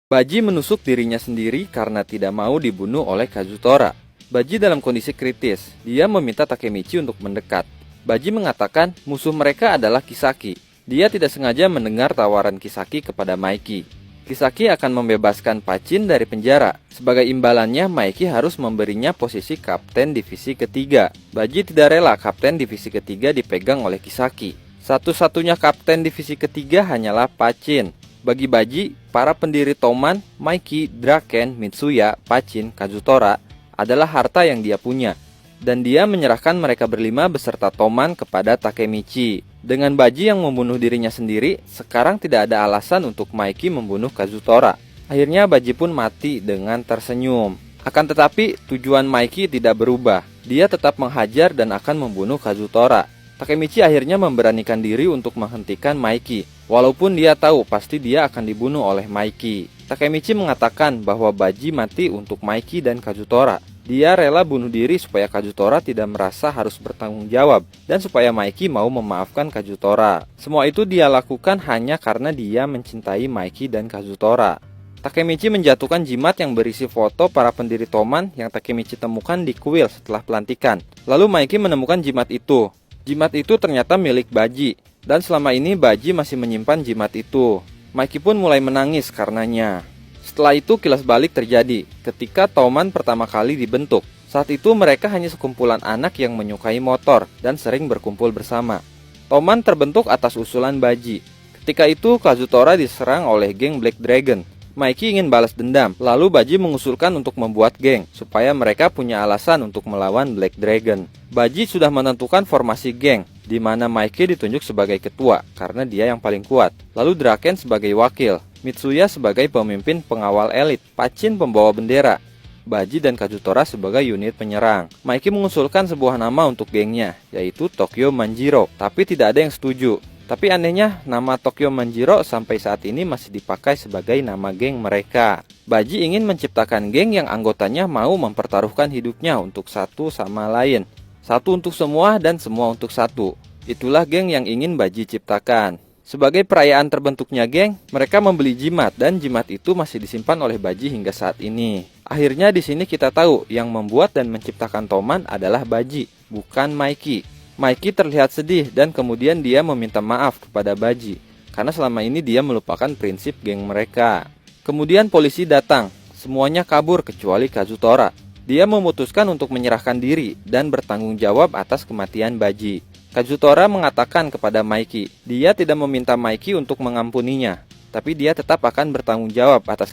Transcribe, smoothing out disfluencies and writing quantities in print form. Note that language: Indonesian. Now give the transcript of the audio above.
Baji menusuk dirinya sendiri karena tidak mau dibunuh oleh Kazutora. Baji dalam kondisi kritis. Dia meminta Takemichi untuk mendekat. Baji mengatakan musuh mereka adalah Kisaki. Dia tidak sengaja mendengar tawaran Kisaki kepada Maiki. Kisaki akan membebaskan Pachin dari penjara. Sebagai imbalannya, Maiki harus memberinya posisi Kapten Divisi Ketiga. Baji tidak rela Kapten Divisi Ketiga dipegang oleh Kisaki. Satu-satunya Kapten Divisi Ketiga hanyalah Pachin. Bagi Baji, para pendiri Toman, Maiki, Draken, Mitsuya, Pachin, Kazutora adalah harta yang dia punya. Dan dia menyerahkan mereka berlima beserta Toman kepada Takemichi. Dengan Baji yang membunuh dirinya sendiri, sekarang tidak ada alasan untuk Maiki membunuh Kazutora. Akhirnya Baji pun mati dengan tersenyum. Akan tetapi, tujuan Maiki tidak berubah. Dia tetap menghajar dan akan membunuh Kazutora. Takemichi akhirnya memberanikan diri untuk menghentikan Maiki. Walaupun dia tahu pasti dia akan dibunuh oleh Maiki. Takemichi mengatakan bahwa Baji mati untuk Maiki dan Kazutora. Dia rela bunuh diri supaya Kazutora tidak merasa harus bertanggung jawab dan supaya Maiki mau memaafkan Kazutora. Semua itu dia lakukan hanya karena dia mencintai Maiki dan Kazutora. Takemichi menjatuhkan jimat yang berisi foto para pendiri Toman yang Takemichi temukan di kuil setelah pelantikan. Lalu Maiki menemukan jimat itu. Jimat itu ternyata milik Baji, dan selama ini Baji masih menyimpan jimat itu. Maiki pun mulai menangis karenanya. Setelah itu kilas balik terjadi, ketika Toman pertama kali dibentuk. Saat itu mereka hanya sekumpulan anak yang menyukai motor, dan sering berkumpul bersama. Toman terbentuk atas usulan Baji. Ketika itu Kazutora diserang oleh geng Black Dragon. Maiki ingin balas dendam, lalu Baji mengusulkan untuk membuat geng, supaya mereka punya alasan untuk melawan Black Dragon. Baji sudah menentukan formasi geng, di mana Maiki ditunjuk sebagai ketua, karena dia yang paling kuat. Lalu Draken sebagai wakil, Mitsuya sebagai pemimpin pengawal elit, Pachin pembawa bendera, Baji dan Kazutora sebagai unit penyerang. Maiki mengusulkan sebuah nama untuk gengnya, yaitu Tokyo Manjiro, tapi tidak ada yang setuju. Tapi anehnya, nama Tokyo Manjiro sampai saat ini masih dipakai sebagai nama geng mereka. Baji ingin menciptakan geng yang anggotanya mau mempertaruhkan hidupnya untuk satu sama lain. Satu untuk semua dan semua untuk satu. Itulah geng yang ingin Baji ciptakan. Sebagai perayaan terbentuknya geng, mereka membeli jimat dan jimat itu masih disimpan oleh Baji hingga saat ini. Akhirnya di sini kita tahu yang membuat dan menciptakan Toman adalah Baji, bukan Maiki. Maiki terlihat sedih dan kemudian dia meminta maaf kepada Baji karena selama ini dia melupakan prinsip geng mereka. Kemudian polisi datang, semuanya kabur kecuali Kazutora. Dia memutuskan untuk menyerahkan diri dan bertanggung jawab atas kematian Baji. Kazutora mengatakan kepada Maiki, dia tidak meminta Maiki untuk mengampuninya, tapi dia tetap akan bertanggung jawab atas